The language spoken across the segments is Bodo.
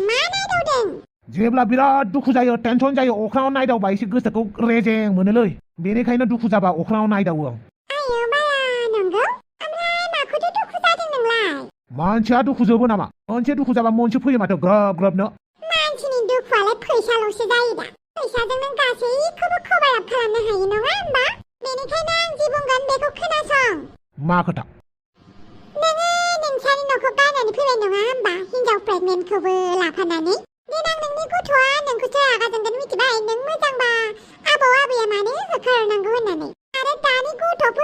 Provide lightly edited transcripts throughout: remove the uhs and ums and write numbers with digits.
मा नायदावदों? जेब्ला बिराद दुखु जायो टेनसन जायो अख्राङाव नायदावबा एसे गोसोखौ रेजें मोनोलै बेनिखायनो दुखु जाबा अख्राङाव नायदावो आं। आयो बाया नंगौ ओमफ्राय माखौथो दुखु जादों नोंलाय? मानसिया दुखु जोबो नामा? मोनसे दुखु जाबा मोनसे फैयो माथो ग्रोब ग्रोबनो। मानसिनि दुखुआलाय फैसाल'सो जायो दा। फैसाजों नों गासैखौबो कभार आप खालामनो हायो नङा होमबा? बेनिखायनो आं जि बुंगोन बेखौ खोनासं। मा खोथा? नोङो नोंसानि न'खौ गारनानै फैबाय नङा होमबा? हिनजाव प्रेगनेन्टखौबो लाफानानै। देनां नोंनि गथ'आ नोंखौसो रागा जोंगोन मिथिबाय? नों मोजांबा आबौ आबैया मानो होखारनांगौ होननानै। आरो दानि गथ'फोर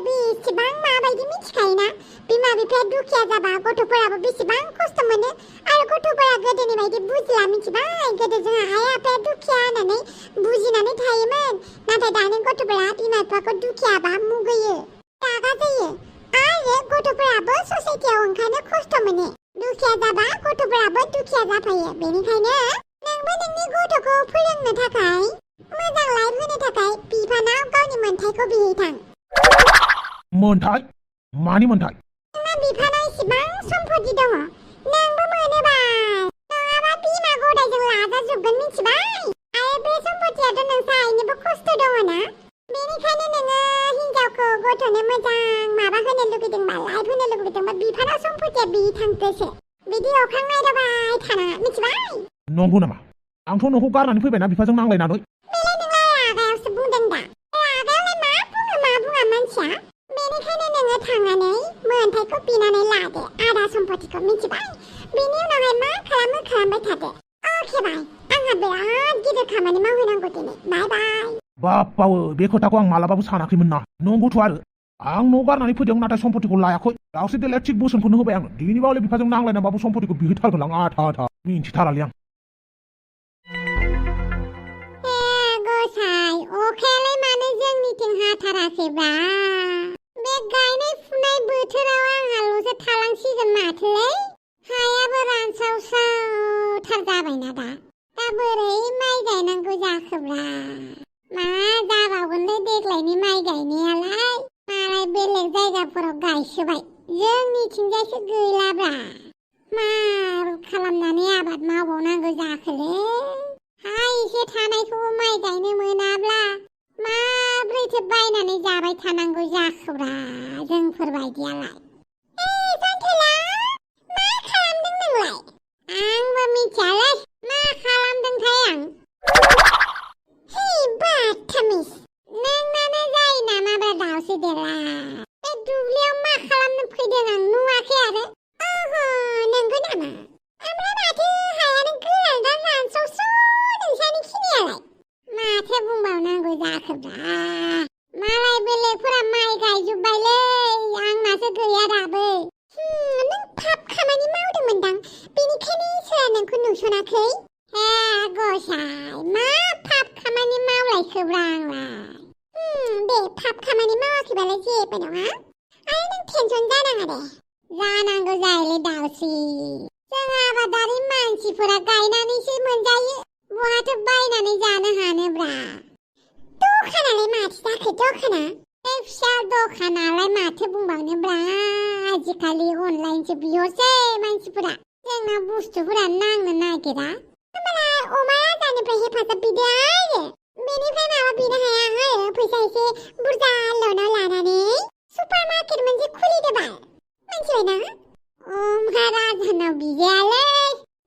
बेसेबां माबायदि मिथिखायोना? बिमा बिफाया दुखिया जाबा गथ'फोराबो बेसेबां खस्थ' मोनो। आरो गथ'फोरा गोदोनि बायदि बुजिला मिथिबाय? गोदो जोंहा आइ आफाया दुखिया होननानै बुजिनानै थायोमोन। नाथाय दानि गथ'फोरा बिमा बिफाखौ दुखियाबा मुगैयो, रागा जायो। आरो गथ'फोराबो ससाइटियाव ओंखारनो खस्थ' मोनो। दुखिया जाबा गथ'फोराबो दुखिया जाफायो। बेनिखायनो नोंबो नोंनि गथ'खौ फोरोंनो थाखाय मोजां लाइफ होनो थाखाय बिफानाव गावनि मोन्थायखौ बिहैथां। मोन्थाय? मानि मोन्थाय? नोंना बिफानाव इसिबां सम्पति दङ, नोंबो मोनोबाय। नङाबा बिमा गदायजों लाजाजोबगोन मिथिबाय? आरो बे सम्पतियाथ' नोंसा आइनिबो खस्थ' दङना। बेनिखायनो नोङो हिनजावखौ गथ'नो मोजां माबा होनो लुगैदोंबा, लाइफ होनो लुगैदोंबा बिफानाव सम्पतिया बिहैथांदोसो। बिदि अख्रां नायदावबाय थानाङा मिथिबाय? नंगौ नामा? आंथ' न'खौ गारनानै फैबायना बिफाजों नांलायनानै। बेलाय नोंलाय रागायावसो बुंदों दा। रागायावलाय मा बुङो मा बुङा मानसिया? बेनिखायनो नोङो थांनानै मोन्थायखौ बिनानै लादो, आधा सम्पतिखौ मिथिबाय? बेनि उनावहाय मा खालामो खालामबाय थादो। अके बाय, आंहा बिराद गिदिर खामानि मावहैनांगौ दिनै। बाय बाय। बाप्पावो बे खोथाखौ आं मालाबाबो सानाखैमोन ना। नंगौथ' आरो आं न' गारनानै फैदों नाथाय सम्पतिखौ लायाखै। दावस्रि देलाया थिग बोसोनखौनो होबाय आंनो। दिनै बावले बिफाजों नांलायनानैबाबो सम्पतिखौ बिहैथारगोन आं आथा आथा। मिन्थिथारालै आं। गसाइ, अखायालाय मानो जोंनिथिं हाथाराखैबा? बे गायनाय फुनाय बोथोराव आंहाल'सो थालांसिगोन माथोलै। हायाबो रानसावसावथार जाबायना दा बोरै माइ गायनांगौ जाखोब्रा? मा जाबावगोनलै देग्लायनि माइ गायनायालाय? मालाय बेलेग जायगाफोराव गायसोबाय, जोंनिथिंजायसो गैलाब्रा। मा खालामनानै आबाद मावबावनांगौ जाखोलै? हा एसे थानायखौबो माइ गायनो मोनाब्ला माब्रैथो बायनानै जाबाय थानांगौ जाखोब्रा जोंफोरबायदियालाय? sontolanw, मा खालामदों नोंलाय? आंबो मिथियालै मा खालामदोंथाय आं। हे बाथामिस, नोंनानो जायो नामाब्रा दावस्रि देला? बे दुब्लियाव मा खालामनो फैदों आं नुवाखै आरो? नंगौ नामा? ओमफ्राय माथो हायानो गोरान रानसावसाव नोंसानि खिनियालाय? माथो बुंबावनांगौ जाखोब्रा? मालाय बेलेगफोरा माइ गायजोब्बायलै, आंनासो गैया दाबो। नों पाप खामानि मावदोंमोनदां, बेनिखायनो इसोरा नोंखौ नुसनाखै? हे गसाइ, मा पाप खामानि मावलायखोब्रा आंलाय? दे पाप खामानि मावाखैबालाय जेबो नङा। आरो नों टेनसन जानाङा दे। जानांगौ जायोलै दावस्रि। जों आबादारि मानसिफोरा गायनानैसो मोनजायो, बहाथो बायनानै जानो हानोब्रा? दखानालाय माथो जाखो दखाना? बे फिसा दखानालाय माथो बुंबावनोब्रा? आजिखालि अनलाइनसो बिहरसै मानसिफोरा। जोंना बुस्थुफोरा नांनो नागिरा। होमबालाय अमा आदारनिफ्राय हेफाजाब बिदो आरो। बेनिफ्राय माबा बिनो हाया आरो फैसा एसे बुरजा लनाव लानानै सुपार मार्केट मोनसे खुलिदोबाल। मिथिबायना? महाराजानाव बिजायालै,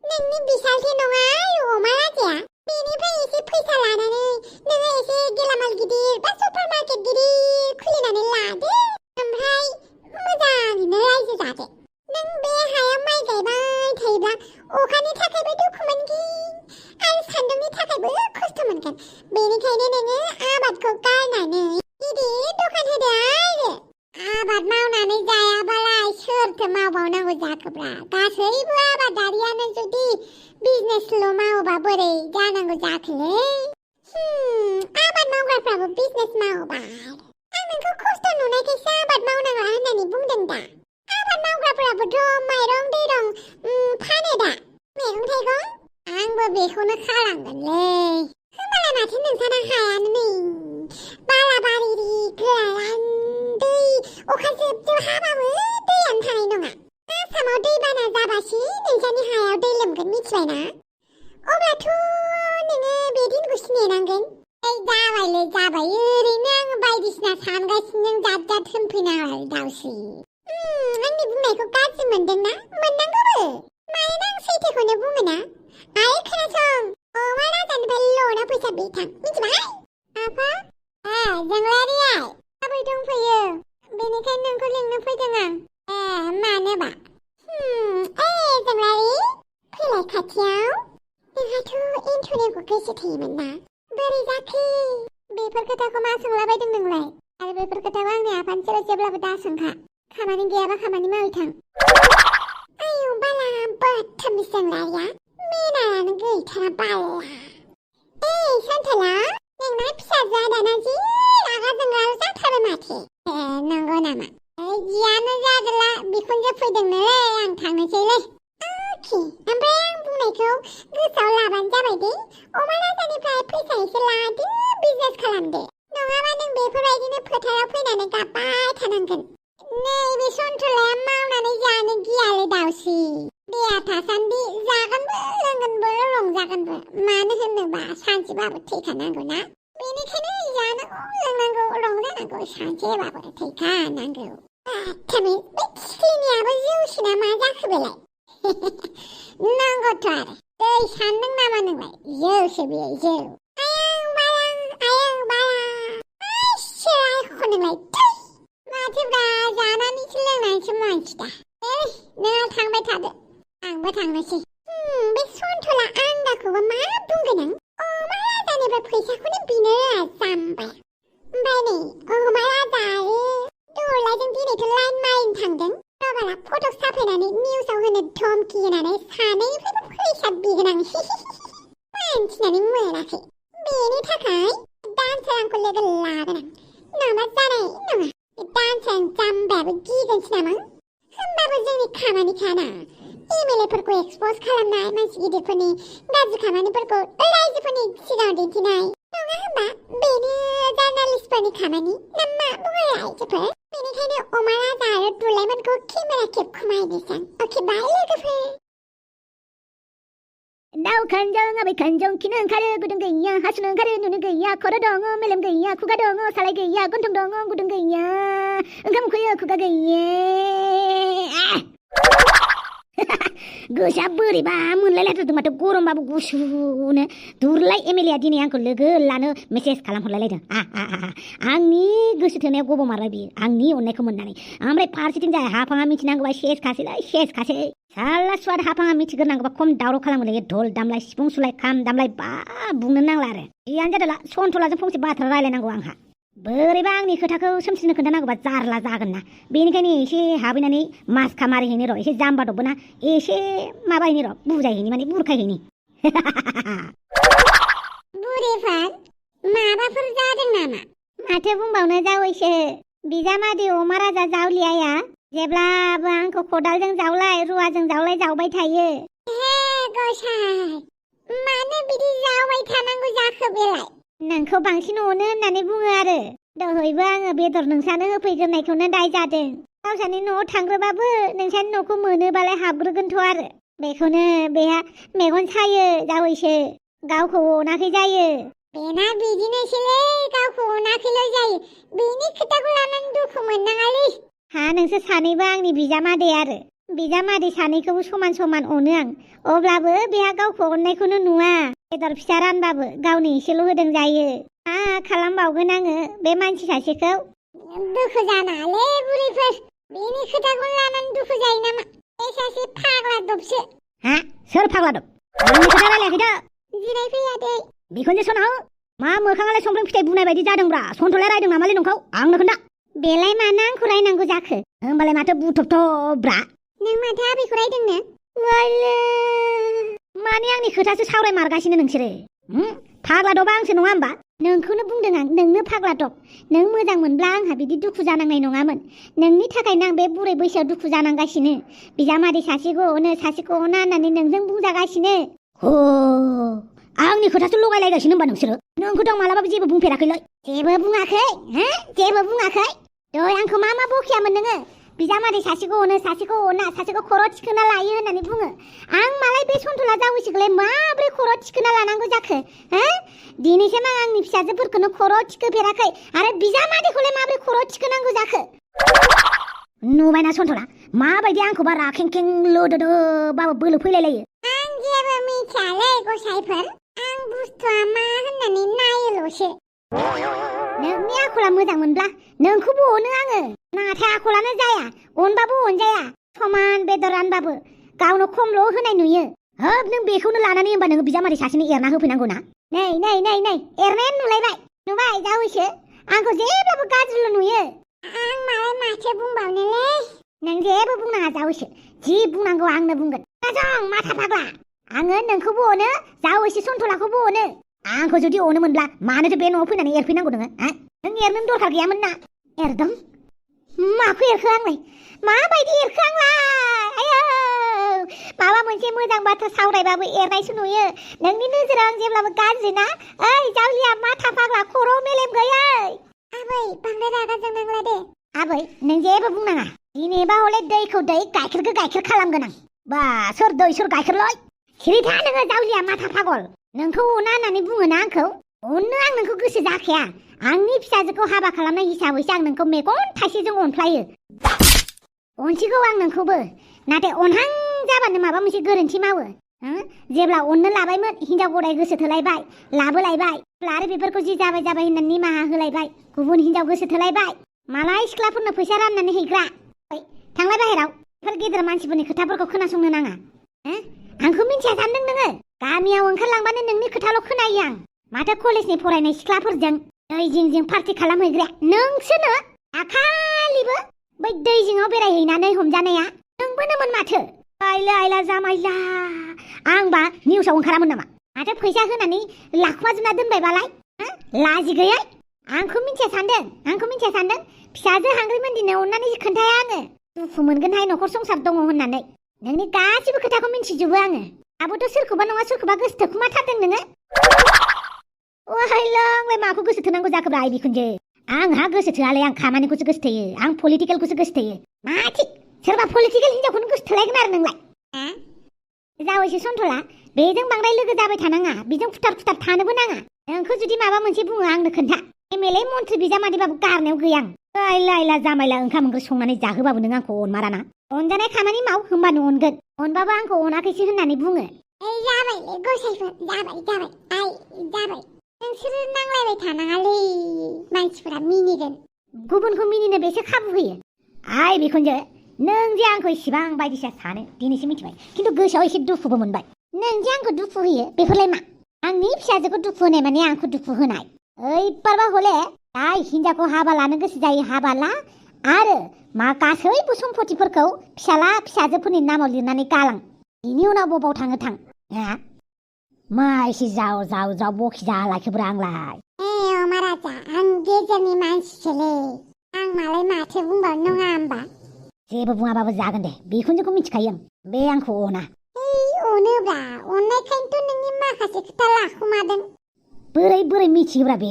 नोंनि बिसालथे नङा अमा राजाया। बेनिफ्राय एसे फैसा लानानै नोङो एसे गेलामाल गिदिर बा सुपार मार्केट गिदिर खुलिनानै लादो। ओमफ्राय मोजाङैनो रायजो जादो। नों बे हायाव माइ गायबाय थायोब्ला अखानि थाखायबो दुखु मोनगोन आरो सान्दुंनि थाखायबो खस्थ' मोनगोन। बेनिखायनो नोङो आबादखौ गारनानै गिदिर दखान होदो आरो। आबाद मावनानै जायाबालाय सोरथो मावबावनांगौ जाखोब्रा? गासैबो आबादारियानो जुदि बिजनेसल' मावोबा बोरै जानांगौ जाखोलै? आबाद मावग्राफ्राबो बिजनेस मावोबा। आं नोंखौ खस्थ' नुनायखायसो आबाद मावनाङा होननानै बुंदों दा। आबाद मावग्राफोराबोथ' माइरं दैरं फानो दा, मैगं थाइगं। आंबो बेखौनो खालामगोनलै। होमबालाय माथो नोंसाना हायानो नै बालाबारि गोरान, दै अखा जोब जोब हाबाबो दैयानो थानाय नङा। आसामाव दैबाना जाबासो नोंसानि हायाव दै लोमो खालामगोन मिथिबायना अब्लाथ' नोङो बे दिनखौसो नेनांगोन जाबायलै जाबाय ओरैनो आङो बायदिसिना सानगासिनो नों जाद जाद होनफैनाङा दाउस्रि आंनि बुंनायखौ गाज्रि मोनदोंना मोननांगौबो मानोना आं सैथोखौनो बुङोना आरो खोनासं अमा राजानिफ्राय ल'ना फैसा बिथां मिथिबाय आफा जोंलारिया आबै दंफैयो बेनिखायनो नोंखौ लिंनो फैदों आं मानोबा जोंलारि फैलाय खाथियाव नोंहाथ' एन्थ'निखौ गोसो थैयोमोन ना बोरै जाखो बेफोर खोथाखौ मा सोंलाबायदों नोंलाय आरो बेफोर खोथाखौ आंनि आफानि सेराव जेब्लाबो दा सोंखा खामानि गैयाबा खामानि मावै थां आयौ बाला बदथामिस जोंलारिया मेनायानो गैथारा बाला सानथाला नोंना फिसाजोआ दाना जि रागा जोंग्रा जाथारो माथो नंगौ नामा जियानो जादोला बिखुनजो फैदोंनोलै आं थांनोसैलै ओमफ्राय आं बुंनायखौ गोसोआव लाबानो जाबाय दे अमा राजानिफ्राय फैसा एसे लादो बिजनेस खालामदो नङाबा नों बेफोरबायदिनो फोथाराव फैनानै गाबबाय थानांगोन नैबे सन्थलाया मावनानै जानो गियालै दाउस्रि देहा थासान्दि जागोनबो लोंगोनबो रंजागोनबो मानो होनोबा सानसेबाबो थैखानांगौ ना बेनिखायनो जानांगौ लोंनांगौ रंजानांगौ सानसेबाबो थैखानांगौ बे खिलिनियाबो जौसिना मा जाखो बेलाय नंगौथ' आरो दै सानदों नामा नोंलाय जौसो बेयो जौ आयौ बाला नोंलाय माथोब्रा जानानैसो लोंनानैसो मानसि दा नोंहा थांबाय थादो आंबो थांनोसै बे सन्थला आंदाखौबो मा बुंगोन आं अमा राजानिफ्राय फैसाखौनो बिनो रोङा जाम्बाय ओमफ्राय नै अमा राजा आरो दौलायजों दिनैथ' लाइन मारिनो थांदों बाला फटक साफायनानै निउसाव होनो धमकि होनानै सानैनिफ्रायबो फैसा बिगोन आं मानसिनानै मोनाखै बेनि थाखाय दानसो आंखौ लोगो लागोन आं नङाबा जानाय नङा दानसो जाम्बायाबो गिगोनसो नामा होमबाबो जोंनि खामानिखाना एमएलएफोरखौ एक्सपज खालामनाय मानसि गिदिरफोरनि गाज्रि खामानिफोरखौ रायजोफोरनि सिगाङाव दिन्थिनाय नङा होमबा बेनो जार्नालिस्टफोरनि खामानि ना मा बुङो रायजोफोर बेनिखायनो अमा राजा आरो दुलायमोनखौ केमेरा खेबखोमायनोसै आं अके बाय लोगोफोर दाउ खानजं आबै खानजं खिनो ओंखारो गुदुं गैया हासुनो ओंखारो नुनो गैया खर' दङ मेलेम गैया खुगा दङ सालाय गैया गन्थं दङ गुदुं गैया ओंखाम उखैयो खुगा गैया गोसोआ बोरैबा मोनलायलायथारदों माथो गरमबाबो गुसुनो दुरलाय एमएलएआ दिनै आंखौ लोगो लानो मेसेज खालामहरलायलायदों आंनि गोसो थोनायाव गबमारबाय बियो आंनि अननायखौ मोननानै ओमफ्राय फारसेथिं जाय हाफाङा मिथिनांगौबा सेसखासै साला सुवाद हाफाङा मिथिग्रोनांगौबा खम दावराव खालामोलै धल दामलाय सिफुं सुलाय खाम दामलाय बा बुंनो नांला आरो जियानो जादोला सन्थलाजों फंसे बाथ्रा रायलायनांगौ आंहा बोरैबा आंनि खोथाखौ सोमसिनो खोन्थानांगौबा जारला जागोन ना बेनिखायनो एसे हाबैनानै मासखा मारिहैनो र' एसे जाम्बा दबबो ना एसे माबाहैनि र' बुजायहैनि माने बुरखायहैनि बुरिफोर माबाफोर जादों नामा माथो बुंबावनो जावैसो बिजामादै अमा राजा जावलियाया जेब्लाबो आंखौ खदालजों जावलाय रुवाजों जावलाय जावबाय थायो हे गसाय मानो बिदि जावबाय थानांगौ जाखो बेलाय नोंखौ बांसिन अनो होननानै बुङो आरो दहैबो आङो बेदर नोंसानो होफैग्रोनायखौनो दाय जादों गावसानि न'आव थांग्रोबाबो नोंसानि न'खौ मोनोबालाय हाबग्रोगोनथ' आरो बेखौनो बेहा मेगन सायो जावैसो गावखौ अनाखै जायो बेना बिदिनोसैलै गावखौ अनाखैल' जायो बेनि खोथाखौ लानानै दुखु मोननाङालै हा नोंसोर सानैबो आंनि बिजामादै आरो बिजामादै सानैखौबो समान समान अनो आं अब्लाबो बेहा गावखौ अननायखौनो नुवा बेदर फिसा रानबाबो गावनो एसेल' होदों जायो मा खालामबावगोन आङो बे मानसि सासेखौ दुखु जानाङालै बुरैफोर बेनि खोथाखौ लानानै दुखु जायो नामा बे सासे फाग्ला दबसो हा सोर फाग्ला दब आंनि खोथा रायलायाखै जिरायफैयादै बिखुनजो सनाव मा मोखाङालाय संफ्रें फिथाइ बुनाय बायदि जादोंब्रा सन्थलाय रायदों नामालै नोंखौ आंनो खोन्था बेलाय मानो आंखौ रायनांगौ जाखो होमबालाय माथो बुथबथब्रा नों माथो आबैखौ रायदोंनो माने आंनि खोथासो सावरायमारगासिनो नोंसोरो फाग्ला दबा आंसो नङा होमबा नोंखौनो बुंदों आं नोंनो फाग्ला दब नों मोजां मोनब्ला आंहा बिदि दुखु जानांनाय नङामोन नोंनि थाखायनो आं बे बुरै बैसोआव दुखु जानांगासिनो बिजामादै सासेखौ अनो सासेखौ अना होननानै नोंजों बुंजागासिनो आंनि खोथासो लगायलायगासिनो होमबा नोंसोरो नोंखौथ' आं मालाबाबो जेबो बुंफेराखैलै जेबो बुङाखै जेबो बुङाखै दय आंखौ मा बखियामोन नोङो बिजामादै सासेखौ अनो सासेखौ अना सासेखौ खर' थिखोना लायो होननानै बुङो आं मालाय आंलाय बे सन्थला जावैसोखौलाय माब्रै खर' थिखोना लानांगौ जाखो हो दिनैसिम आं आंनि फिसाजोफोरखौनो खर' थिखोफेराखै आरो बिजामादैखौलाय माब्रै खर' थिखोनांगौ जाखो नुबायना सन्थला माबायदि आंखौबा राखेंखें लोदोदो बाबा बोलो फैलायलायो आं जेबो मिथियालै गसाइफोर आं बुस्थुआ मा होननानै नायोल'सो नोंनि आखला मोजां मोनब्ला नोंखौबो अनो आङो नाथाय आखलानो जाया अनबाबो अनजाया समान बेदर रानबाबो गावनो खमल' होनाय नुयो होब नों बेखौनो लानानै होनबा नोङो बिजामादै सासेनो एरना होफैनांगौ ना नै एरनायानो नुलायबाय नुबाय जावैसो आंखौ जेब्लाबो गाज्रिल' नुयो आं मालाय माथो बुंबावनोलै नों जेबो बुंनाङा जावैसो जि बुंनांगौ आंनो बुंगोन खोनासं माथा फाग्ला आङो नोंखौबो अनो जावैसो सन्थलाखौबो अनो आंखौ जुदि अनोमोनब्ला मानोथो बे न'आव फैनानै एरफैनांगौ नोङो नों एरनो दरखार गैयामोन ना एरदों माखौ एरखो आंलाय माबायदि एरखो आंलाय आयौ माबा मोनसे मोजां बाथ्रा सावरायबाबो एरनायसो नुयो नोंनि नोजोराव आं जेब्लाबो गाज्रि ना ओइ जावलिया माथा फाग्ला खर' मेलेम गैयै आबै बांद्राय रागा जोंनांला दे आबै नों जेबो बुंनाङा दिनैबा हले दैखौ दै गाइखेरखौ गाइखेर खालामगोन आं बा सोर दै सोर गाइखेरलै सिरि था नोङो जावलिया माथा फागल नोंखौ अना होननानै बुङोना आंखौ अननो आं नोंखौ गोसो जाखाया आंनि फिसाजोखौ हाबा खालामनाय हिसाबैसो आं नोंखौ मेगन थाइसेजों अनफ्लायो अनसिगौ आं नोंखौबो नाथाय अनहां जाबानो माबा मोनसे गोरोन्थि मावो जेब्ला अननो लाबायमोन हिनजाव गदाय गोसो थोलायबाय लाबोलायबाय आरो बेफोरखौ जि जाबाय होननानै निमाहा होलायबाय गुबुन हिनजाव गोसो थोलायबाय मालाय सिख्लाफोरनो फैसा राननानै हैग्रा थांलाय बाहेराव बेफोर गेदेर मानसिफोरनि खोथाफोरखौ खोनासंनो नाङा आंखौ मिन्थिया सानदों नोङो गामियाव ओंखारलांबानो नोंनि खोथाल' खोनायो आं माथो कलेजनि फरायनाय सिख्लाफोरजों दै जिं पार्टि खालामहैग्राया नोंसोनो दाखालिबो बै दै जिङाव बेरायहैनानै हमजानाया नोंबोनोमोन माथो आइला जामाइला आंबा निउसाव ओंखारामोन नामा माथो फैसा होनानै लाखुमाजोबना दोनबायबालाय लाजि गैयै आंखौ मिन्थिया सानदों फिसाजो हांग्रिमोनदिनो अननानै खोन्थाया आङो दुखु मोनगोनहाय न'खर संसार दङ होननानै नोंनि गासिबो खोथाखौ मिन्थिजोबो आङो आबोथ' सोरखौबा नङा सोरखौबा गोसो थोखुमाथारदों नोङो आंलाय माखौ गोसो थोनांगौ जाखोब्रा आइ बिखुनजो आंहा गोसो थोआलाय आं खामानिखौसो गोसो थोयो आं पलिटिकेलखौसो गोसो थोयो माथि सोरबा पलिटिकेल हिनजावखौनो गोसो थोलायगोन आरो नोंलाय जावैसो सन्थला बेजों बांद्राय लोगो जाबाय थानाङा बेजों फुटार थानोबो नाङा नोंखौ जुदि माबा मोनसे बुङो आंनो खोन्था एमएलए मन्थ्रि बिजामादैबाबो गारनायाव गैया आं आइला जामाइला ओंखाम ओंख्रि संनानै जाहोबाबो नों आंखौ अनमाराना अनजानाय खामानि माव होमबानो अनगोन अनबाबो आंखौ अनाखैसो होननानै बुङो जाबायलै गसाइफोर जाबाय जाबाय नोंसोरो नांलायबाय थानाङालै मानसिफोरा मिनिगोन गुबुनखौ मिनिनो बेसो खाबु होयो आइ बिखुनजो नों जे आंखौ इसिबां बायदिसिना सानो दिनैसो मिथिबाय खिन्थु गोसोआव एसे दुखुबो मोनबाय नों जे आंखौ दुखु होयो बेफोरलाय मा आंनि फिसाजोखौ दुखु होनाय माने आंखौ दुखु होनाय ओइबारबा हले जाय हिनजावखौ हाबा लानो गोसो जायो हाबा ला आरो मा गासैबो सम्पतिफोरखौ फिसाजोफोरनि नामाव लिरनानै गालां बिनि उनाव बबाव थाङो थां मा एसे जाव बखि जालाखोब्रा आंलाय अमाराजा आं गेजेरनि मानसिसोलै आं मालाय माथो बुंबावनो नङा होमबा जेबो बुङाबाबो जागोन दे बेखौनोखौ मिथिखायो आं बे आंखौ अना अनोब्रा अननायखायनोथ' नोंनि माखासे खोथा लाखुमादों बोरै मिथियोब्रा बे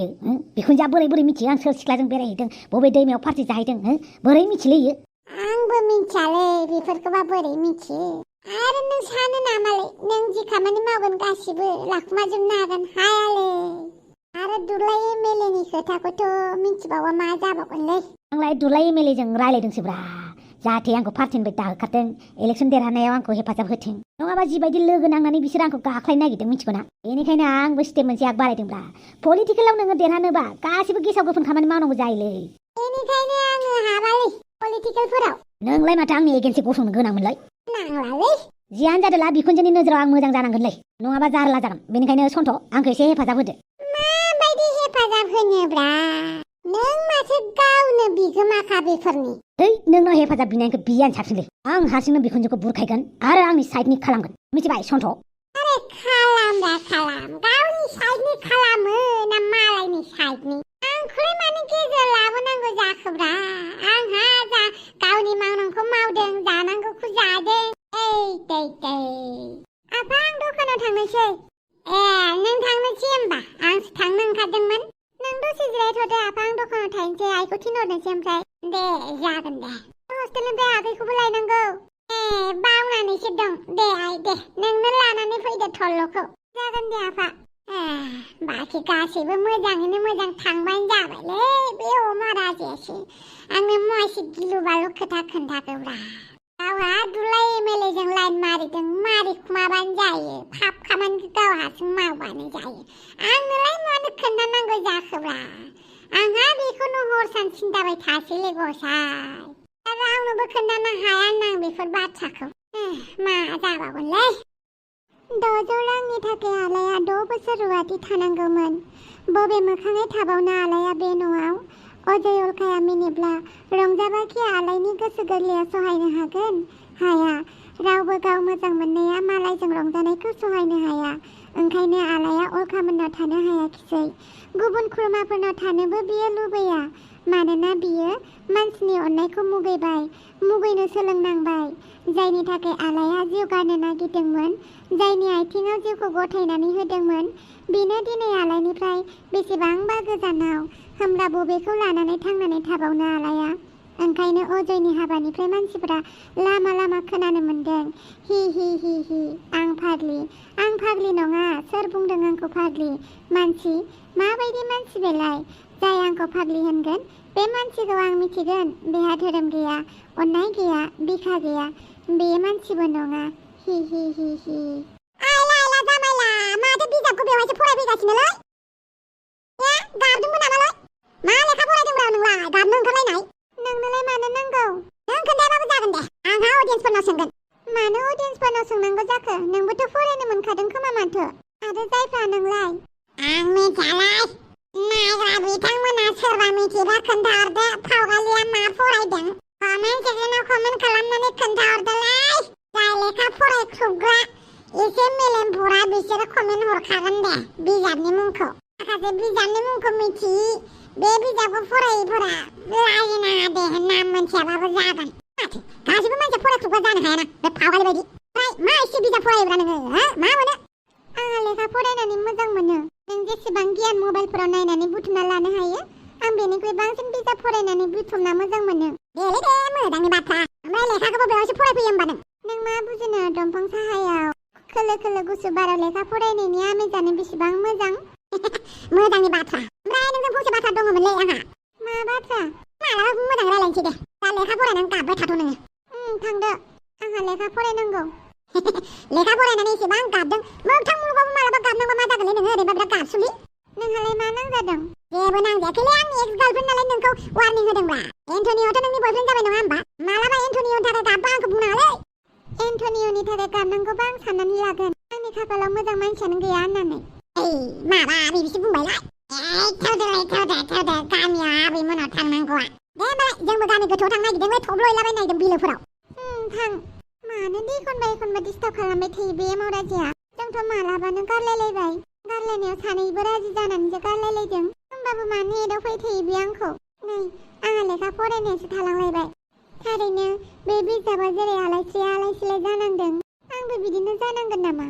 बिखुनजोआ बोरै मिथियो आं सोर सिख्लाजों बेरायहैदों बबे दैमायाव पार्टि जाहैदों बोरै मिथिलैयो आंबो मिथियालै बेफोरखौबा बोरै मिथियो आरो नों सानो नामालै नों जि खामानि मावगोन गासिबो लाखुमाजोबनो हागोन हायालै आरो दुलाय एमएलएनि खोथाखौथ' मिथिबावा मा जाबावगोनलै आंलाय दुलाय एमएलएजों रायलायदोंसोब्रा जाहाथे आंखौ पार्टिनिफ्राय दाहोखारथों इलेक्सन देरहानायाव आंखौ हेफाजाब होथों नङाबा जिबायदि लोगो नांनानै बिसोर आंखौ गाख्लायनो नागिरदों मिथिगौना बेनिखायनो आंबो स्टेप मोनसे आग बारायदोंब्रा पलिटिकेलाव नोङो देरहानोबा गासिबो गेसाव गोफोन खामानि मावनांगौ जायोलै बेनिखायनो आङो हाबालै पलिटिकेलफोराव नोंलाय माथो आंनि एगेन्सि गसंनो गोनांमोनलाय नांलालै जियानो जादोला बिखुनजोनि नोजोराव आं मोजां जानांगोनलै नङाबा जारला जागोन बेनिखायनो सन्थ आंखौ एसे हेफाजाब होदो माबायदि हेफाजाब होनोब्रा नों माथो गावनो बिगोमाखा बेफोरनि नोंनाव हेफाजाब बिनायखौ बियानो साबसिनलै आं हारसिंनो बिखुनजोखौ बुरखायगोन आरो आंनि साइडनि खालामगोन मिथिबाय सन्थ अरे खालाम गावनि साइडनि खालामो ना मालायनि साइडनि आंखौलाय मानो गेजेराव लाबोनांगौ जाखोब्रा आंहा जा गावनि मावनांगौखौ मावदों जानांगौखौ जादों दै आफा आं दखानाव थांनोसै नों थांनोसै होमबा आंसो थांनो ओंखारदोंमोन नों दसे जिरायथ'दो आफा आं दखानाव थांनोसै आइखौ थिनहरनोसै ओमफ्राय दे जागोन दे हस्टेलनिफ्राय आगैखौबो लायनांगौ बावनानैसो दं दे आइ दे नोंनो लानानै फैदो थल्ल'खौ जागोन दे आफा बाखि गासैबो मोजाङैनो मोजां थांबानो जाबायलै बे अमा राजायासो आंनो मासे गिलु बालु खोथा खोन्थाखोब्रा गावहा दुलाय एमएलएजों लाइन मारिदों मारिखुमाबानो जायो फाप खामानिखौ गाव हारसिं मावबानो जायो आंनोलाय मानो खोन्थानांगौ जाखोब्रा आंहा बेखौनो हर सान सिन्थाबाय थासैलै गसाय रावनोबो खोन्थानो हाया आं बेफोर बाथ्राखौ मा जाबावगोनलै 600 रांनि थाखाय आलाया 6 बोसोर रुवाथि थानांगौमोन बबे मोखाङै थाबावनो आलाया बे न'आव अजय अलखाया मिनिब्ला रंजाबाखि आलायनि गोसो गोरलैया सहायनो हागोन हाया रावबो गाव मोजां मोननाया मालायजों रंजानायखौ सहायनो हाया ओंखायनो आलाया अलखामोननाव थानो हायाखिसै गुबुन खुरमाफोरनाव थानोबो बियो लुबैया मानोना बियो मानसिनि अननायखौ मुगैनो सोलोंनांबाय जायनि थाखाय आलाया जिउ गारनो नागिरदोंमोन जायनि आथिङाव जिउखौ गथायनानै होदोंमोन बेनो दिनै आलायनिफ्राय बेसेबांबा गोजानाव होमब्ला बबेखौ लानानै थांनानै थाबावनो आलाया ओंखायनो अजयनि हाबानिफ्राय मानसिफोरा लामा लामा खोनानो मोनदों हि हि हि हि आं फाग्लि नङा सोर बुंदों आंखौ फाग्लि मानसि माबायदि मानसि बेलाय जाय आंखौ फाग्लि होनगोन बे मानसिखौ आं मिथिगोन बेहा धोरोम गैया अननाय गैया बिखा गैया बे मानसिबो नङा हि हि हि हि आइला जामाइला माथो बिजाबखौ बेवहायसो फरायफैगासिनोलै गाबदोंबो नामालै मा लेखा फरायदोंब्रा नोंलाय गाबनो ओंखारलायनाय नोंनोलाय मानो नांगौ नों खोन्थायाबाबो जागोन दे आंहा अडियेन्सफोरनाव सोंगोन मानो अडियेन्सफोरनाव सोंनांगौ जाखो नोंबोथ' फरायनो मोनखादों खोमा माथो आरो जायफ्रा नोंलाय आं मिथियालाय नायग्रा बिथांमोना सोरबा मिथिबा खोन्थाहरदो फावगालिया मा फरायदों कमेन्ट सेक्सनाव कमेन्ट खालामनानै खोन्थाहरदोलाय जाय लेखा फरायख्रुबग्रा एसे मेलेम बुरा बिसोरो कमेन्ट हरखागोन दे बिजाबनि मुंखौ माखासे बिजाबनि मुंखौ मिथियि बे बिजाबखौ फरायिफोरा लाजिनाङा दे नाम मोनथियाबाबो जागोन माथो गासिबो मानसिया फरायख्रुबग्रा जानो हायाना बे फावगालि बायदि मा एसे बिजाब फरायोब्रा नोङो मा मोनो आंहा लेखा फरायनानै मोजां मोनो नों जेसेबां गियान मबाइलफोराव नायनानै बुथुमना लानो हायो आं बेनिख्रुइ बांसिन बिजाब फरायनानै बुथुमना मोजां मोनो देलै दे मोजांनि बाथ्रा ओमफ्राय लेखाखौबो बेवहायसो फरायफैयो होमबा नों मा बुजिनो दंफां साहायाव खोलो खोलो गुसु बाराव लेखा फरायनायनि आमेजानो बेसेबां मोजां मोजांनि बाथ्रा ओमफ्राय नोंजों फंसे बाथ्रा दङमोनलै आंहा मा बाथ्रा मालाबा मोजां रायलायनोसै दे दा लेखा फरायनानै गाबबाय थाथ' नोङो थांदो आंहा लेखा फरायनांगौ लेखा फरायनानै एसेबां गाबदों मोगथां मुलुगावबो मालाबा गाबनांबा मा जागोनलै नोङो ओरैबा बिराद गाबसुलि नोंहालाय मा नांजादों जेबो नांजायाखैलै आंनि एक्स गार्लफ्रेन्ड नालाय नोंखौ वार्निं होदोंब्रा एन्टनिय'थ' नोंनि बयफ्रेन्ड जाबाय नङा होमबा मालाबा एन्टनिय'नि थाखाय गाबबा आंखौ बुंनाङालै एन्टनिय'नि थाखाय गाबनांगौबा आं साननानै लागोन आंनि खाफालाव मोजां मानसियानो गैया होननानै माबा बिबिसो बुंबायलाय थौदो गामियाव आबैमोनाव थांनांगौआ दे होमबालाय जोंबो गामि गोथौआव थांनो नागिरदों थब्ल'हैलाबायनो नागिरदों बिलोफोराव थां मानो दे एखनबा डिस्टार्ब खालामबाय थायो बे मावराजिया जोंथ' मालाबानो गारलायलायबाय गारलायनायाव सानैबो राजि जानानैसो गारलायलायदों होमबाबो मानो एदावबाय थायो बे आंखौ नै आंहा लेखा फरायनायासो थालांलायबाय थारैनो बे बिजाबा जेरै आलायस्रिया आलायसिलाय जानांदों आंबो बिदिनो जानांगोन नामा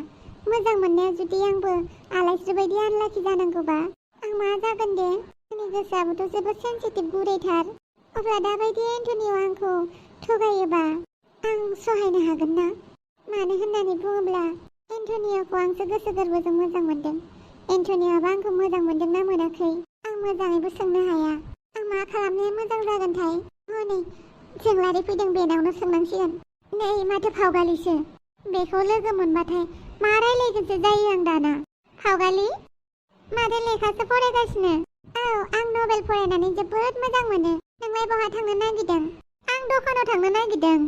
मोजां मोननाया जुदि आंबो आलायस्रि बायदि आनलाखि जानांगौबा आं मा जागोन दे आंनि गोसोआबोथ' जोबोद सेन्सिटिभ गुरैथार अब्ला दाबायदि एन्टनिय'आ आंखौ थगायोबा आं सहायनो हागोन ना मानो होननानै बुङोब्ला एन्टनिय'खौ आंसो गोसो गोरबोजों मोजां मोनदों एन्टनिय'आबो आंखौ मोजां मोनदों ना मोनाखै आं मोजाङैबो सोंनो हाया आं मा खालामनाया मोजां जागोनथाय हनै जोंलारि फैदों बेनावनो सोंनांसिगोन नै माथो फावगालिसो बेखौ लोगो मोनबाथाय मा रायलायगोनसो जायो आं दाना फावगालि माथो लेखासो फरायगासिनो औ आं नभेल फरायनानै जोबोद मोजां मोनो नोंलाय बहा थांनो नागिरदों आं दखानाव थांनो नागिरदों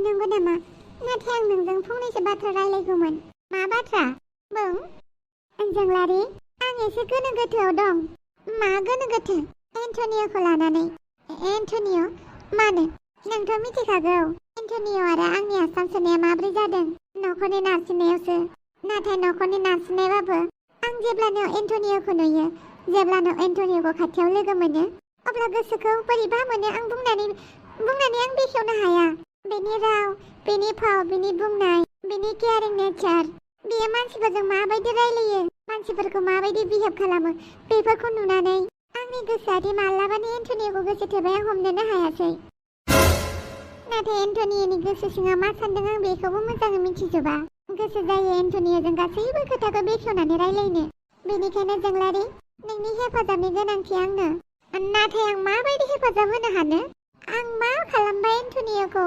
नंगौ नामा नाथाय आं नोंजों फंनैसो बाथ्रा रायलायगौमोन मा बाथ्रा बुं जोंलारि आं एसे गोनो गोथोआव दं मा गोनो गोथो एन्टनिय'खौ लानानै एन्टनिय' मानो नोंथ' मिथिखागौ एन्टनिय' आरो आंनि आसाम सोनाया माब्रै जादों न'खरनि नारसिननायावसो नाथाय न'खरनि नारसिननायबाबो आं जेब्लानो एन्टनिय'खौ नुयो जेब्लानो एन्टनिय'खौ खाथियाव लोगो मोनो अब्ला गोसोखौ बोरैबा मोनो आं बुंनानै आं बेखेवनो हाया बेनि राव बेनि फाव बेनि बुंनाय बेनि केयारिं नेचार बियो मानसिफोरजों माबायदि रायलायो मानसिफोरखौ माबायदि बिहेभ खालामो बेफोरखौ नुनानै आंनि गोसोआदि मालाबानो एन्टनिय'खौ गोसो थोबाय आं हमनोनो हायासै नाथाय एन्टनिनि गोसो सिङाव मा सानदों आं बेखौबो मोजाङै मिथिजोबा। गोसो जायो एन्टनिजों गासैबो खोथाखौ बेखेवनानै रायलायनो। बेनिखायनो जोंलारि नोंनि हेफाजाबनि गोनांथि आंनो। नाथाय आं माबायदि हेफाजाब होनो हानो? आं मा खालामबा एन्टनिखौ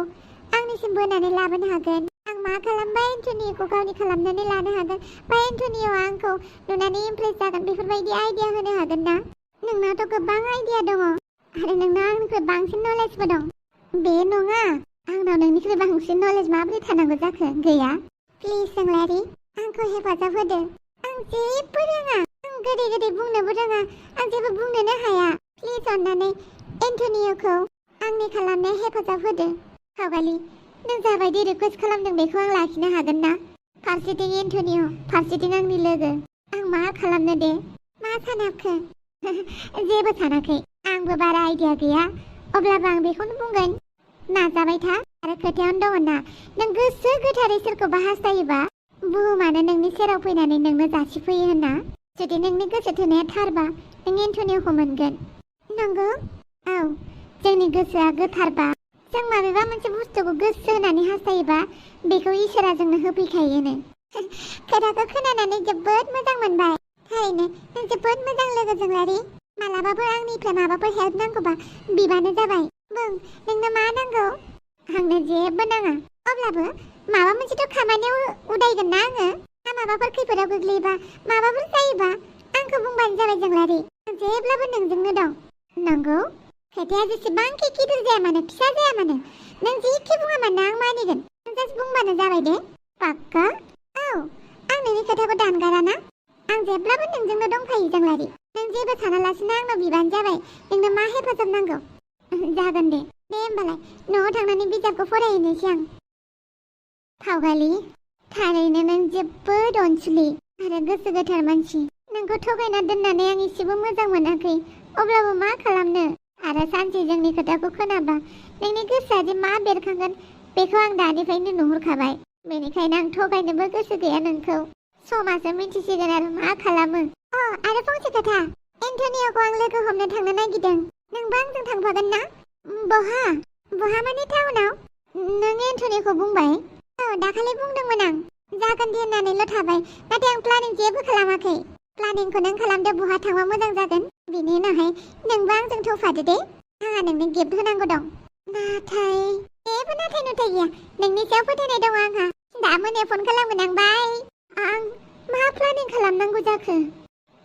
आंनिसिम बोनानै लाबोनो हागोन? आं मा खालामबा एन्टनिखौ गावनि खालामनानै लानो हागोन? बा एन्टनिया आंखौ नुनानै इमप्रेस जागोन बेफोरबायदि आइडिया होनो हागोन ना? नोंनावथ' गोबां आइडिया दङ आरो नोंनाव आंनिख्रुइ बांसिन नलेजबो दं। बे नङा, आंनाव नोंनिख्रुइ बांसिन नलेज माबोरै थानांगौ जाखो? गैया। प्लिज जोंलारि आंखौ हेफाजाब होदो। आं जेबो रोङा, आं गोदै गोदै बुंनोबो रोङा, आं जेबो बुंनोनो हाया। प्लिज अननानै एन्टनिखौ आंनि खालामनायाव हेफाजाब होदो। खावगालि, नों जाबायदि रिकुवेस्ट खालामदों बेखौ आं लाखिनो हागोन ना? फारसेथिं एन्टनिय, फारसेथिं आंनि लोगो। आं मा खालामनो दे? मा सानाखो? जेबो सानाखै, आंबो बारा आइडिया गैया। अब्लाबो आं बेखौनो बुंगोन, नाजाबाय था। आरो खोथायावनो दङ ना, नों गोसो गोथारै सोरखौबा हास्थायोबा बुहुमानो नोंनि सेराव फैनानै नोंनो जासिफैयो होनना। जुदि नोंनि गोसो थोनाया थारबा नों एन्टनिखौ मोनगोन। नंगौ? औ, जोंनि गोसोआ गोथारबा, जों माबेबा मोनसे बुस्थुखौ गोसो होनानै हास्थायोबा बेखौ इसोरा जोंनो होफैखायोनो। खोथाखौ खोनानानै जोबोद मोजां मोनबाय। थारैनो नों जोबोद मोजां लोगो जोंलारि। मालाबाफोर आंनिफ्राय माबाफोर हेल्प नांगौबा बिबानो जाबाय। बुं, नोंनो मा नांगौ? आंनो जेबो नाङा। अब्लाबो माबा मोनसेथ' खामानियाव उदायगोन ना आङो? माबाफोर खैफोदाव गोग्लैयोबा, माबाफोर जायोबा आंखौ बुंबानो जाबाय जोंलारि। आं जेब्लाबो नोंजोंनो दं। नंगौ? खोथाया जेसेबांखि गिदिर जाया मानो, फिसा जाया मानो, नों जेखि बुङा मानो आं मानिगोन। नों जास्ट बुंबानो जाबाय दे। पाक्का? औ, आं नोंनि खोथाखौ दानगाराना। आं जेब्लाबो नोंजोंनो दंखायो जोंलारि। नों जेबो सानालासिनो आंनाव बिबानो जाबाय। नोंनो मा हेफाजाब नांगौ? जागोन दे। दे होमबालाय न'आव थांनानै बिजाबखौ फरायहैनोसै आं। फावगालि, थारैनो नों जोबोद अनसुलि आरो गोसो गोथार मानसि। नोंखौ थगायना दोननानै आं एसेबो मोजां मोनाखै। अब्लाबो मा खालामनो? आरो सानसे जोंनि खोथाखौ खोनाबा नोंनि गोसोआ जे मा बेरखांगोन बेखौ आं दानिफ्रायनो नुहुरखाबाय। बेनिखायनो आं थगायनोबो गोसो गैया नोंखौ। समासो मिथिसिगोन आरो मा खालामो। आरो फंसे खोथा, एन्टनिखौ आं लोगो हमनो थांनो नागिरदों। नोंबो आंजों थांफागोन ना? बहा? बहा माने टाउनाव? नों एन्टनिखौ बुंबाय? औ, दाखालि बुंदोंमोन आं। जागोन दे होननानैल' थाबाय। नाथाय आं प्लानिं जेबो खालामाखै। प्लानिंखौ नों खालामदो, बहा थांबा मोजां जागोन। बिनि उनावहाय नोंबो आंजों थौफादो दे। आंहा नोंनो गिफ्ट होनांगौ दं। नाथाय जेबो नाथाय नुथाय गैया। नोंनि सायाव फोथायनाय दं आंहा। दा मोनायाव फन खालामगोन आं। बाय। आं मा प्लानिं खालामनांगौ जाखो?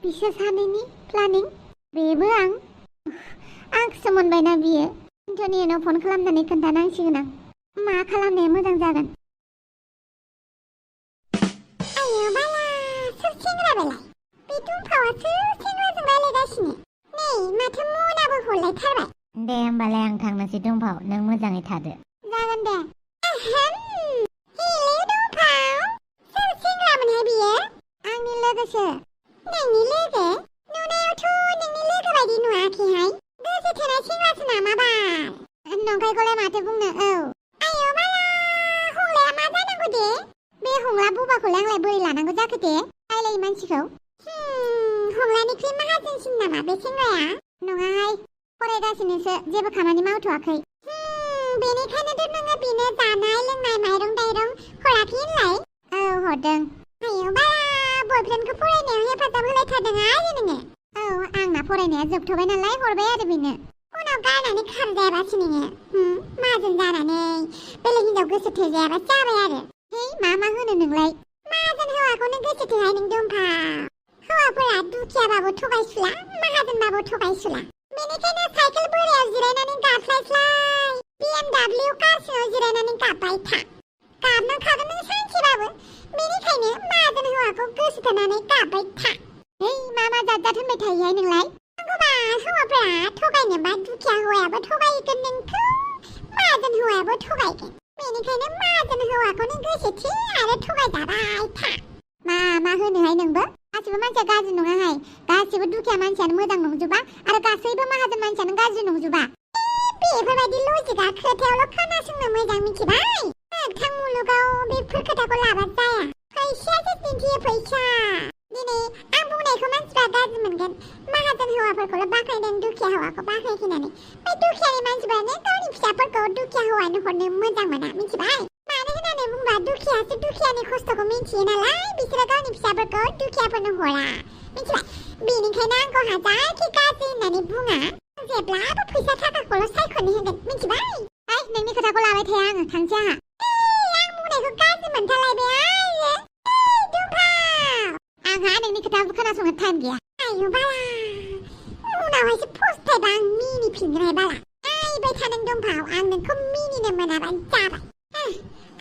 बिसोर सानैनि प्लानिं? बेबो आंखौसो मोनबायना बियो। एन्टनिनाव फन खालामनानै खोन्थानांसिगोन आं। मा खालामनाया मोजां जागोन? आयो बाला, सोर सेंग्रा बेलाय? बे दुम्फावा सोर सेंग्राजों रायलायगासिनो? नै, माथो मनाबो हरलायथारबाय। दे होमबालाय आं थांनोसै दुम्फाव, नों मोजाङै थादो। जागोन दे। हेलौ दुम्फाव, सोर सेंग्रामोनहाय बियो? आंनि लोगोसो। नोंनि लोगो? नुनायावथ' नोंनि लोगो बायदि नुवाखैहाय। गोसो थोनाय सेंग्रासो नामा बाल? नंखायखौलाय माथो बुंनो। औ। आयो बाला, हंलाया मा जानांगौ दे? बे हंला बुबाखौलाय आंलाय बोरै लानांगौ जाखो दे? रायलायै मानसिखौ। हंलानिख्रुइ माहाजोनसिन नामा बे सेंग्राया? नङाहाय, फरायगासिनोसो, जेबो खामानि मावथ'वाखै। बेनिखायनोथ' नोङो बेनो जानाय लोंनाय माइरं दैरं हराखै होनलाय? औ, हरदों। आयो बाला, बयफ्रेन्डखौ फरायनायाव हेफाजाब होलायथारदों आरो नोङो? औ, आंना फरायनाया जोबथ'बाय नालाय हरबाय आरो बेनो। उनाव गारनानै खारजायाबासो नोङो। माहाजोन जानानै बेलेग हिनजाव गोसो थोजायाबासो जाबाय आरो। है, मा होनो नोंलाय? माहाजोन हौवाखौनो गोसो थोहाय नों दुम्फाव। हौवाफोरा दुखियाबाबो थगायसुला, माहाजोनबाबो थगायसुला। बेनिखायनो साइकेल बोरायाव जिरायनानै गाबस्लायस्लाय BMW कार सिङाव जिरायनानै गाबबाय था। गाबनांखागोन नों सानसेबाबो। बेनिखायनो माहाजोन हौवाखौ गोसो थोनानै गाबबाय था। है, मा जात होनबाय थायोहाय नोंलाय? नंगौबा हौवाफोरा थगायनोबा दुखिया हौवायाबो थगायगोन नोंखौ, माहाजोन हौवायाबो थगायगोन। बेनिखायनो माहाजोन हौवाखौनो गोसो थो आरो थगायजाबाय था। मा होनोहाय नोंबो? गासिबो मानसिया गाज्रि नङाहाय। गासिबो दुखिया मानसियानो मोजां नंजोबा आरो गासैबो माहाजोन मानसियानो गाज्रि नंजोबा। बेफोरबायदि लजिकआ खोथायावल' खोनासंनो मोजां मिथिबाय। मोगथां मुलुगाव बेफोर खोथाखौ लाबा जाया। फैसायासो दिन्थियो, फैसा। दिनै आं बुंनायखौ मानसिफ्रा गाज्रि मोनगोन। माहाजोन हौवाफोरखौल' बाख्नायदों दुखिया हौवाखौ बाख्नायखिनानै बै दुखियानि मानसिफोरानो गावनि फिसाफोरखौ दुखिया हौवानो हरनो मोजां मोना मिथिबाय मानो होननानै बुंबा दुखियासो दुखियानि खस्थ'खौ मिन्थियो नालाय बिसोरो गावनि फिसाफोरखौ दुखियाफोरनो हरा मिथिबाय बेनिखायनो आंखौ हाजारखि गाज्रि होननानै बुङा जेब्लाबो फैसा थाखाखौल' सायख'नो होगोन मिथिबाय ओइ नोंनि खोथाखौ लाबाय थाया आङो थांसै आंहा आं बुंनायखौ गाज्रि मोनथारलायबाय आङो दुम्फाव आंहा नोंनि खोथाखौ खोनासंनो टाइम गैया आयु बाला उनावहायसो फस्थायबा आं मिनिफिनग्राय बाला नायबाय था नों दुम्फाव आं नोंखौ मिनिनो मोनाबानो जाबाय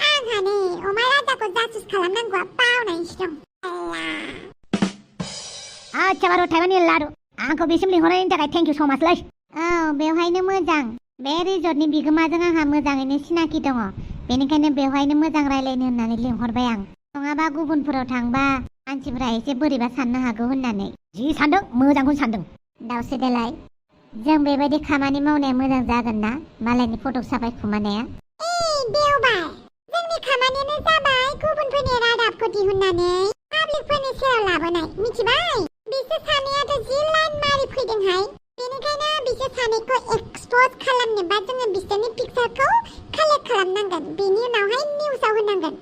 आंहा नै अमा राजाखौ जासुस खालामनांगौआ बावनायसो दं आच्छा बारु थाइबानि लारु आंखौ बेसिम लिंहरनायनि थाखाय थेंक इउ सो माचलै औ बेवहायनो मोजां बे रिजर्टनि बिगोमाजों आंहा मोजाङैनो सिनाखि दङ बेनिखायनो बेवहायनो मोजां रायलायनो होननानै लिंहरबाय आं नङाबा गुबुनफोराव थांबा मानसिफोरा एसे बोरैबा साननो हागौ होननानै जि सानदों मोजांखौनो सानदों दाउस्रि देलाय जों बेबायदि खामानि मावनाया मोजां जागोन ना मालायनि फट' साफाय खुमानाया देवबाय जोंनि खामानियानो जाबाय गुबुनफोरनि रादाबखौ दिहुननानै पाब्लिकफोरनि सेराव लाबोनाय मिथिबाय बिसोर सानैयाथ' जि लाइन मारि फैदोंहाय बेनिखायनो बिसोर सानैखौ एक्सप'ज खालामनोबा जोङो बिसोरनि पिक्सारखौ कालेक्ट खालामनांगोन बेनि उनावहाय निउसाव होनांगोन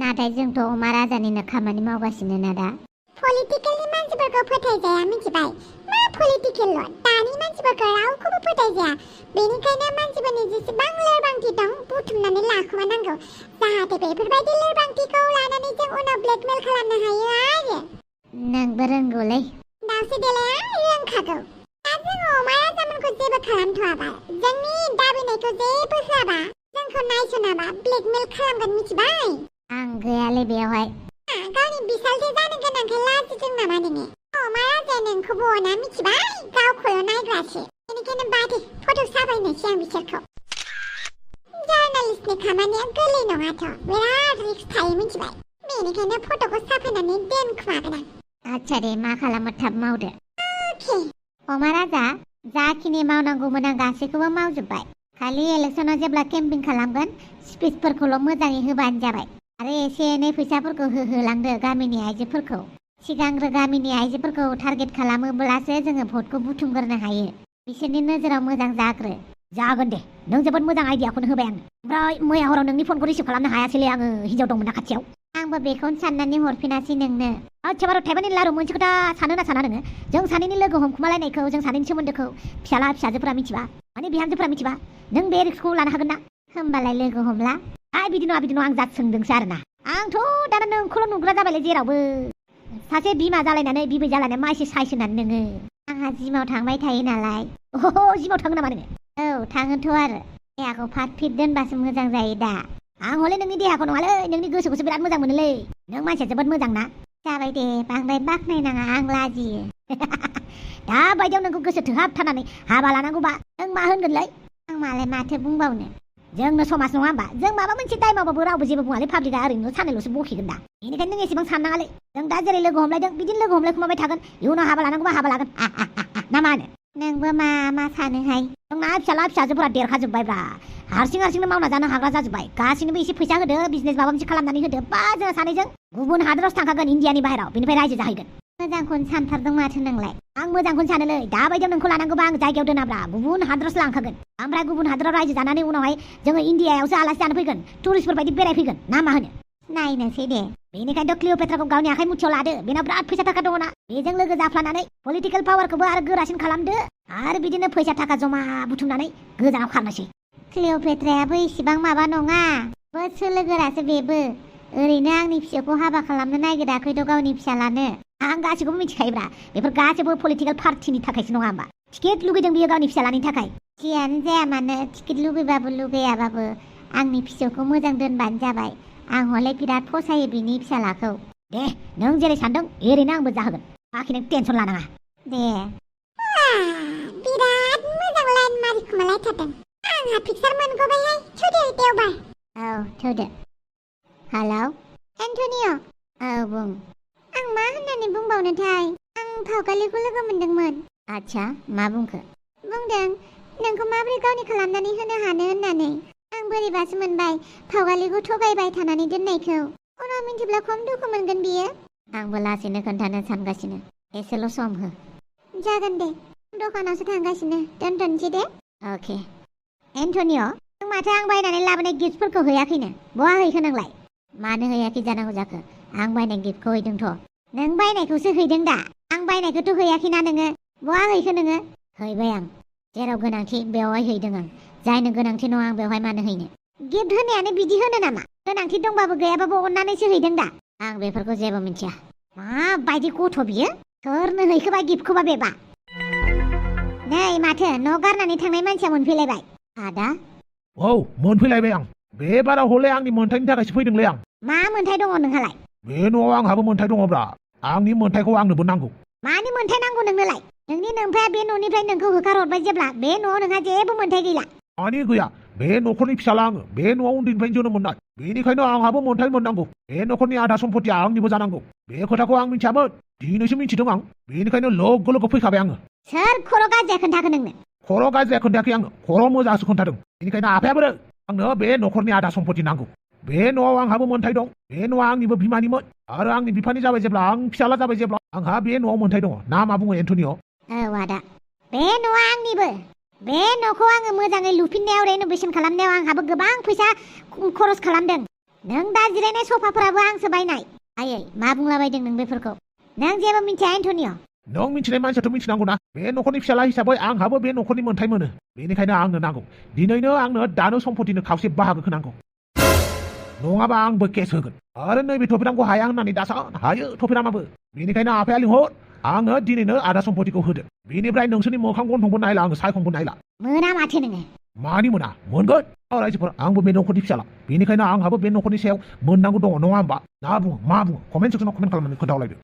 नाथाय जोंथ' अमा राजानिनो खामानि मावगासिनो ना दा पलिटिकेलनि मानसिफोरखौ फोथायजाया मिथिबाय मा पलिटिकेल दानि मानसिफोरखौ रावखौबो फोथायजाया बेनिखायनो मानसिफोरनि जेसेबां लोरबांथि दं बुथुमनानै लाखुमानांगौ जाहाथे बेफोरबायदि लोरबांथिखौ लानानै जों उनाव ब्लेकमेल खालामनो हायो आरो नोंबो रोंगौलै दाउस्रि देलाया रोंखागौ दा जोङो अमा राजामोनखौ जेबो खालामथ'वाबा जोंनि दाबिनायखौ जेबो होआबा जोंखौ नायसनाबा ब्लेकमेल खालामगोन मिथिबाय आं गैयालै बेवहाय गावनि बिसालथे जानो गोनांखाय लाजिदों नामा नोङो अमा राजाया नोंखौबो अना मिथिबाय गावखौल' नायग्रासो बेनिखायनो बादे फट' साफायनोसै आं बिसोरखौ जार्नालिस्टनि खामानिया गोरलै नङाथ' बिराद रिस्क थायो मिथिबाय बेनिखायनो फट'खौ साफायनानै दोनखुमागोन आं आच्छा दे मा खालामो थाब मावदो अके अमा राजा जाखिनि मावनांगौमोन आं गासैखौबो मावजोब्बाय खालि इलेक्सनाव जेब्ला केम्पिं खालामगोन स्पिचफोरखौल' मोजाङै होबानो जाबाय आरो एसे एनै फैसाफोरखौ होहोलांदो गामिनि आइजोफोरखौ सिगांग्रो गामिनि आइजोफोरखौ टारगेट खालामोब्लासो जोङो भटखौ बुथुमग्रोनो हायो बिसोरनि नोजोराव मोजां जाग्रो जागोन दे नों जोबोद मोजां आइडियाखौनो होबाय आंनो ओमफ्राय मैया हराव नोंनि फनखौ रिसिभ खालामनो हायासैलै आङो हिन्जाव दंमोन ना खाथियाव आंबो बेखौनो साननानै हरफिनासै नोंनो आच्छा बारु थाइबानि लारु मोनसे खोथा सानो ना साना नोङो जों सानैनि लोगो हमखुमालायनायखौ जों सानैनि सोमोन्दोखौ फिसाला फिसाजोफोरा मिथिबा माने बिहामजोफोरा मिथिबा नों बे रिस्कखौ लानो हागोन ना होमबालाय लोगो हमला बिदि नङा आं जात सोंदोंसो आरोना आंथ' दाना नोंखौल' नुग्रा जाबायलै जेरावबो सासे बिमा जालायनानै बिबै जालायनानै मा एसे साइस होननानै नोङो आंहा जिमाव थांबाय थायो नालाय जिमाव थाङो नामा नोङो औ थाङोथ' आरो देहाखौ फाट फिट दोनबासो मोजां जायो दा आं हले नोंनि देहाखौ नङालै नोंनि गोसोखौसो बिराद मोजां मोनोलै नों मानसिया जोबोद मोजां ना जाबाय दे बांद्राय बाख्नायनाङा आं लाजियो दा बायदियाव नोंखौ गोसो थोहाबथारनानै हाबा लानांगौबा नों मा होनगोनलै आं मालाय माथो बुंबावनो जोंनो समाज नङा होमबा जों माबा मोनसे दाय मावबाबो रावबो जेबो बुङालै पाब्लिकआ ओरैनो सानैल'सो बखिगोन दा बेनिखायनो नों एसेबां साननाङालै जों दा जेरै लोगो हमलायदों बिदिनो लोगो हमलायखुमाबाय थागोन इयुनाव हाबा लानांगौबा हाबा लागोन ना मा होनो नोंबो मा सानोहाय जोंना फिसाला फिसाजोफोरा देरखाजोब्बायब्रा हारसिंनो मावना जानो हाग्रा जाजोब्बाय गासैनोबो एसे फैसा होदो बिजनेस माबा मोनसे खालामनानै होदो बा जों सानैजों गुबुन हादरावसो थांखागोन इन्डियानि बाहेराव बेनिफ्राय रायजो जाहैगोन मोजांखौनो सानथारदों माथो नोंलाय आं मोजांखौनो सानोलै दाबायदियाव नोंखौ लानांगौबा आं जायगायाव दोनाब्रा गुबुन हादरावसो लांखागोन ओमफ्राय गुबुन हादराव रायजो जानानै उनावहाय जोङो इन्डियायावसो आलासि जानो फैगोन टुरिस्टफोर बायदि बेरायफैगोन ना मा होनो नायनोसै दे बेनिखायनोथ' क्लिअपेट्राखौ गावनि आखाइ मुथियाव लादो बेनाव बिराद फैसा थाखा दङना बेजों लोगो जाफ्लानानै पलिटिकेल पावारखौबो आरो गोरासिन खालामदो आरो बिदिनो फैसा थाखा जमा बुथुमनानै गोजानाव खारनोसै क्लिअपेट्रायाबो इसिबां माबा नङा सोलो गोरासो बेबो ओरैनो आंनि फिसाखौ हाबा खालामनो नागिराखैथ' गावनि फिसालानो आं गासैखौबो मिथिखायोब्रा बेफोर गासैबो पलिटिकेल पार्टिनि थाखायसो नङा होमबा टिकेट लुगैदों बियो गावनि फिसालानि थाखाय जियानो जाया मानो टिकेट लुगैबाबो लुगैयाबाबो आंनि फिसौखौ मोजां दोनबानो जाबाय आं हले बिराद फसायो बिनि फिसालाखौ दे नों जेरै सानदों एरैनो आंबो जाहोगोन बाखि नों टेनसन लानाङा दे बिराद मोजां लाइन मारिखुमालायथारदों आंहा पिक्सार मोनगौबायहाय थुदो देवबार औ थुदो हेलौ एन्टनिय' औ बुं आं मा होननानै बुंबावनोथाय आं फावगालिखौ लोगो मोनदोंमोन आच्छा मा बुंखो बुंदों नोंखौ माबोरै गावनि खालामनानै होनो हानो होननानै आं बोरैबासो मोनबाय फावगालिखौ थगायबाय थानानै दोननायखौ उनाव मिन्थिब्ला खम दुखु मोनगोन बियो आंबो लासैनो खोन्थानो सानगासिनो एसेल' सम हो जागोन दे दखानावसो थांगासिनो दोनथ'नोसै दे अके एन्टनिअ नों माथो आं बायनानै लाबोनाय गिफ्टफोरखौ हैयाखैनो बहा हैखो नोंलाय मानो हैयाखै जानांगौ जाखो आं बायनाय गिफ्टखौ हैदोंथ' नों बायनायखौसो हैदों दा आं बायनायखौथ' हैयाखैना नोङो बहा हैखो नोङो हैबाय आं जेराव गोनांथि बेवहाय हैदों आं जायनो गोनांथि नङा आं बेवहाय मानो हैनो गिफ्ट होनायानो बिदि होनो नामा गोनांथि दंबाबो गैयाबाबो अननानैसो हैदों दा आं बेफोरखौ जेबो मिथिया माबायदि गथ' बियो सोरनो हैखोबा गिफ्टखौबा बेबा नै माथो न' गारनानै थांनाय मानसिया मोनफैलायबाय आदा औ मोनफैलायबाय आं बे बाराव हले आंनि मोन्थायनि थाखायसो फैदोंलै आं मा मोन्थाय दङ नोंहालाय बे न'आव आंहाबो मोन्थाय दङब्रा आंनि मोन्थायखौ आंनोबो नांगौ मानि मोन्थाय नांगौ नोंनोलाय नोंनि नोमफाया बे न'निफ्राय नोंखौ होखारहरबाय जेब्ला बे न'आव नोंहा जेबो मोन्थाय गैला मानि गैया बे न'खरनि फिसाला आङो बे न'आव उन्दैनिफ्रायनो जोनोम मोननाय बेनिखायनो आंहाबो मोन्थाय मोननांगौ बे न'खरनि आधा सम्पतिया आंनिबो जानांगौ बे खोथाखौ आं मिथियामोन दिनैसो मिथिदों आं बेनिखायनो लोगो लोगो फैखाबाय आङो सोर खर' गाज्रिया खोन्थाखो नोंनो खर' गाज्रिया खोन्थायाखै आङो खर' मोजांसो खोन्थादों बेनिखायनो आफायाबो आंनो बे न'खरनि आधा सम्पति नांगौ बे न'आव आंहाबो मोन्थाय दं बे न'आ आंनिबो बिमानिमोन आरो आंनि बिफानि जाबाय जेब्ला आं फिसाला जाबाय जेब्ला आंहा बे न'आव मोन्थाय दङ ना मा बुङो एन्टनिअ औ आदा बे न'आ आंनिबो बे न'खौ आङो मोजाङै लुफिननायाव रेन'भेसन खालामनायाव आंहाबो गोबां फैसा खरस खालामदों नों दा जिरायनाय सफाफोराबो आंसो बायनाय आयै मा बुंलाबायदों नों बेफोरखौ नों जेबो मिथिया एन्टनिअ नों मिथिनाय मानसियाथ' मिथिनांगौ ना बे न'खरनि फिसाला हिसाबै आंहाबो बे न'खरनि मोन्थाय मोनो बेनिखायनो आंनो नांगौ दिनैनो आंनो दानो सम्पतिनो खावसे बाहागोखौ नांगौ नङाबा आंबो केस होगोन आरो नैबे थफिरामखौ हाया होननानै दासान हायो थफिरामाबो बेनिखायनो आफाया लिंहर आङो दिनैनो आधा सम्पतिखौ होदो बेनिफ्राय नोंसोरनि मोखां गन्थंबो नायला आङो सायखंबो नायला मोना माथो नोङो मानि मोना मोनगोन रायजोफोर आंबो बे न'खरनि फिसाला बेनिखायनो आंहाबो बे न'खरनि सायाव मोननांगौ दङ नङा होमबा ना बुङो मा बुङो कमेन्ट सेक्सनाव कमेन्ट खालामनानै खोन्थाहरलायदो